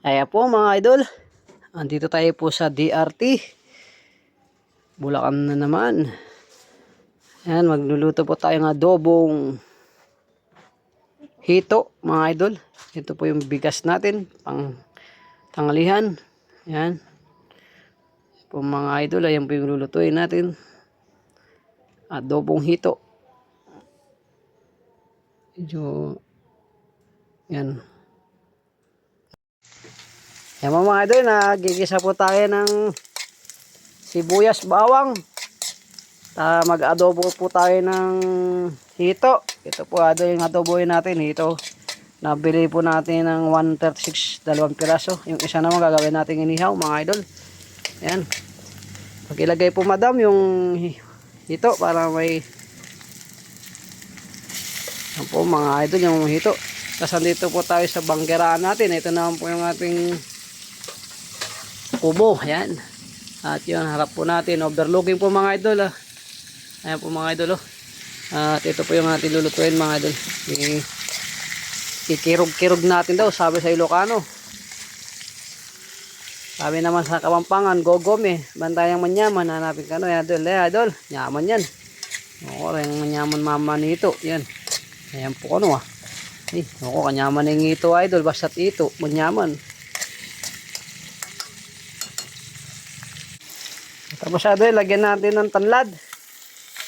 Ayan po mga idol, andito tayo po sa DRT Bulacan na naman. Ayan, magluluto po tayo ng adobong hito mga idol. Ito po yung bigas natin pang tanghalian. Ayan po mga idol, ayan po yung lulutuin natin, adobong hito. Medyo yan. Ayan mga idol, nagigisa po tayo ng sibuyas, bawang. Mag-adobo po tayo ng hito. Ito po yung adobohin natin hito. Nabili po natin ng 136, dalawang piraso. Yung isa naman gagawin natin inihaw mga idol. Ayan. Pagilagay po madam yung hito para may yan po mga idol yung hito. Tapos andito po tayo sa banggeraan natin. Ito naman po yung ating kubo. Ayan. At yun, harap po natin. Overlooking po mga idol. Ayan po mga idol. At ito po yung ating lulutuin mga idol. Kikirog-kirog natin daw, sabi sa Ilocano. Sabi naman sa Kapampangan, gogome. Bantayang manyaman. Hanapin ka no, idol. Idol, nyaman yan. Oo, yung manyaman mama nito. Yan. Ayan po ano ako, kanyaman yung ito idol. Basta't ito, manyaman. Tapos idol, lagyan natin ng tanlad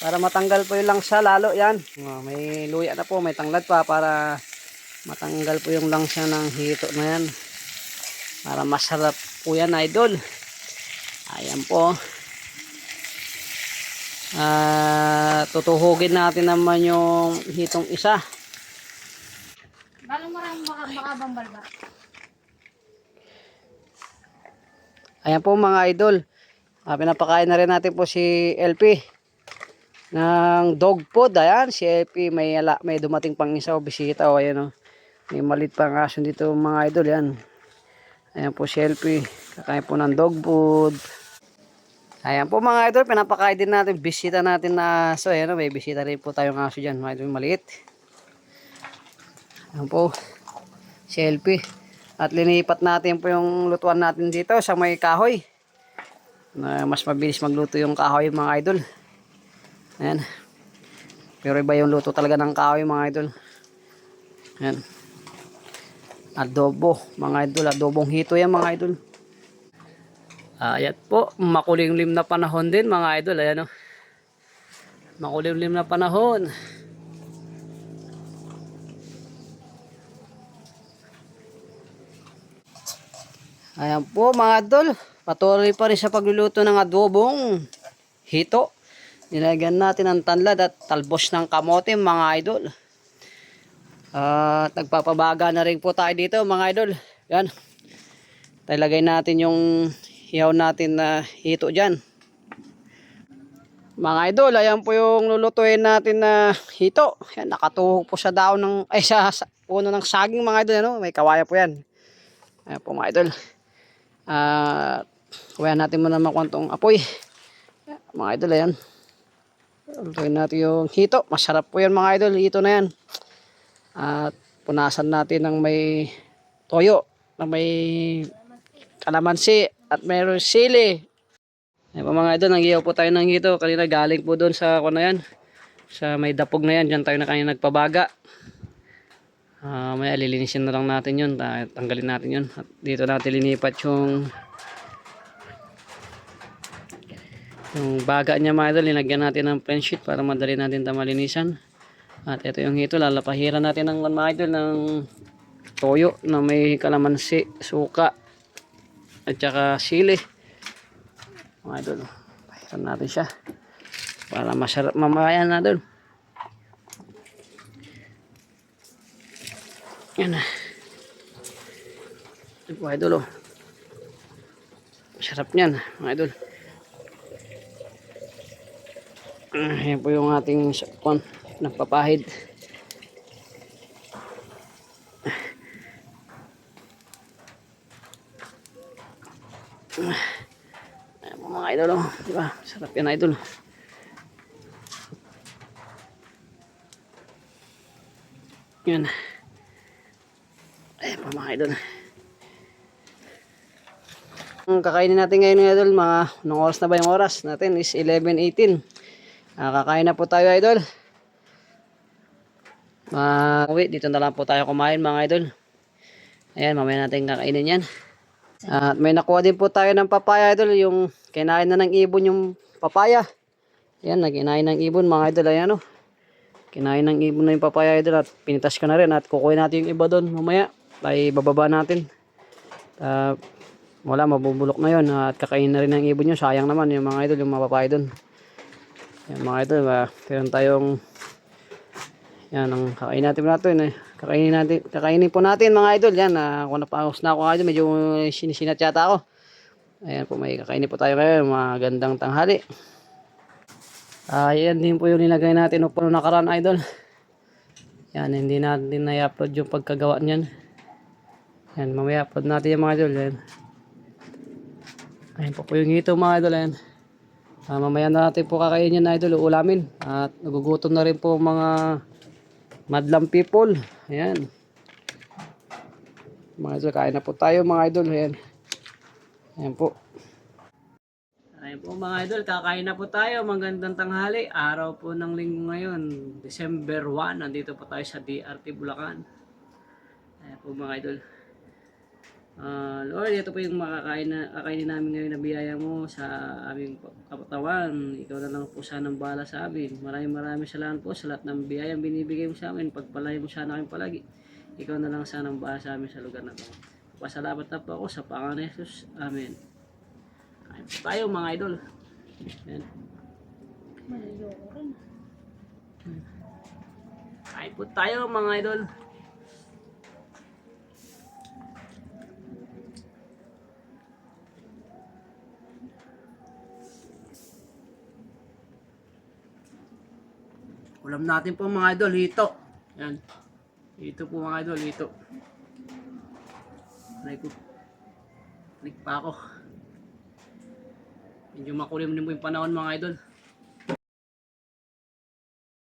para matanggal po yung langsa lalo yan. May luya na po, may tanglad pa para matanggal po yung langsa ng hito na yan. Para masarap po yan idol. Ayan po. Tutuhugin natin naman yung hitong isa. Balong marang makabambal ba? Ayan po mga idol. Pinapakain na rin natin po si LP ng dog food. Ayan, si LP may dumating pang isa o bisita o ayan o. May malit pang aso dito mga idol yan. Ayan po si LP. Kakain po ng dog food. Ayan po mga idol, pinapakain din natin. Bisita natin na aso. Ayan o, may bisita rin po tayong aso dyan. Mga idol maliit. Ayan po si LP. At linipat natin po yung lutuan natin dito sa may kahoy. Mas mabilis magluto yung kahoy mga idol. Ayan. Pero iba yung luto talaga ng kahoy mga idol. Ayan. Adobo mga idol. Adobong hito yan mga idol. Ayan po. Makulimlim na panahon din mga idol. Ayan o. Makulimlim na panahon. Ayan po mga idol. Patuloy pa rin sa pagluluto ng adobong hito. Nilagyan natin ng tanlad at talbos ng kamote mga idol. Nagpapabaga na rin po tayo dito mga idol. Yan. Talagay natin yung hiyaw natin na hito dyan. Mga idol, ayan po yung lulutuin natin na hito. Yan, nakatuhog po sa daon ng, sa puno ng saging mga idol. Ano? May kawaya po yan. Ayan po mga idol. Kuya natin muna makwantong apoy. Mga idol, ayan. Lutuin natin yung hito. Masarap po yan mga idol. Hito na yan. At punasan natin ng may toyo. Na may kalamansi. At mayroon sili. Ayan po mga idol. Nag-iyaw po tayo ng hito. Kanina galing po doon sa ano yan. Sa may dapog na yan. Diyan tayo na kanina nagpabaga. May alilinisin na lang natin yun. Tanggalin natin yun. At dito natin linipat yung baga niya mga idol. Linagyan natin ng plain sheet para madali natin malinisan. At ito yung hito. Lalapahiran natin ng mga idol ng toyo na may kalamansi, suka at saka sili. Mga idol. Pahiran natin siya para masarap mamaya na idol. Yan na. Ito po idol oh. Masarap niyan mga idol. Yan po yung ating nagpapahid. Ayan po mga idol oh. Diba? Sarap yan idol. Yan. Ayan po mga idol. Ang kakainin natin ngayon mga idol, mga anong oras na ba yung oras natin is 11:18. Kakain na po tayo idol. Uwi, dito na lang po tayo kumain mga idol. Ayan, mamaya natin kakainin yan. At may nakuha din po tayo ng papaya idol, yung kinain na ng ibon yung papaya. Ayan, nagkinain ng ibon mga idol, ayan o. Kinain ng ibon na yung papaya idol at pinitas ko na rin at kukuhin natin yung iba doon mamaya. Ay bababa natin. Wala, mabubulok na yun at kakain na rin ng ibon yun. Sayang naman yung mga idol, yung mapapaya doon. Yan mga idol, meron tayong yan ang kakainin natin eh. Kakainin po natin mga idol. Yan, kung napaus na ako idol, medyo sinisinat yata ako. Ayan po, may kakainin po tayo ngayon. Magandang tanghali. Yan din po yung nilagay natin upang nakaraan idol. Yan, hindi natin na-upload yung pagkagawa niyan. Yan, mamaya upload natin yung mga idol. Yan. Ayan po yung hito mga idol. Ayan. Mamaya na natin po kakainin na idol, ulamin. At nagugutom na rin po mga madlang people. Ayan. Mga idol, kain na po tayo mga idol. Ayan. Ayan po. Ayan po mga idol, kakain na po tayo. Magandang tanghali. Araw po ng linggo ngayon. December 1. Nandito po tayo sa DRT Bulacan. Ayan po mga idol. Lord, ito po yung kakainin namin ngayon na biyaya mo sa aming kapatawan. Ikaw na lang po sanang bahala sa amin. Maraming salamat po sa lahat ng biyayang binibigay mo sa amin. Pagpalain mo sana akin palagi. Ikaw na lang sanang bahala sa amin sa lugar na ito. Pasalamat na po ako sa Panginoon Jesus. Amen. Kain po tayo mga idol. Ayan. Kain po tayo mga idol. Ulam natin po mga idol, hito. Yan. Hito po mga idol, hito. Balik pa ako. Medyo makulim din po yung panahon mga idol.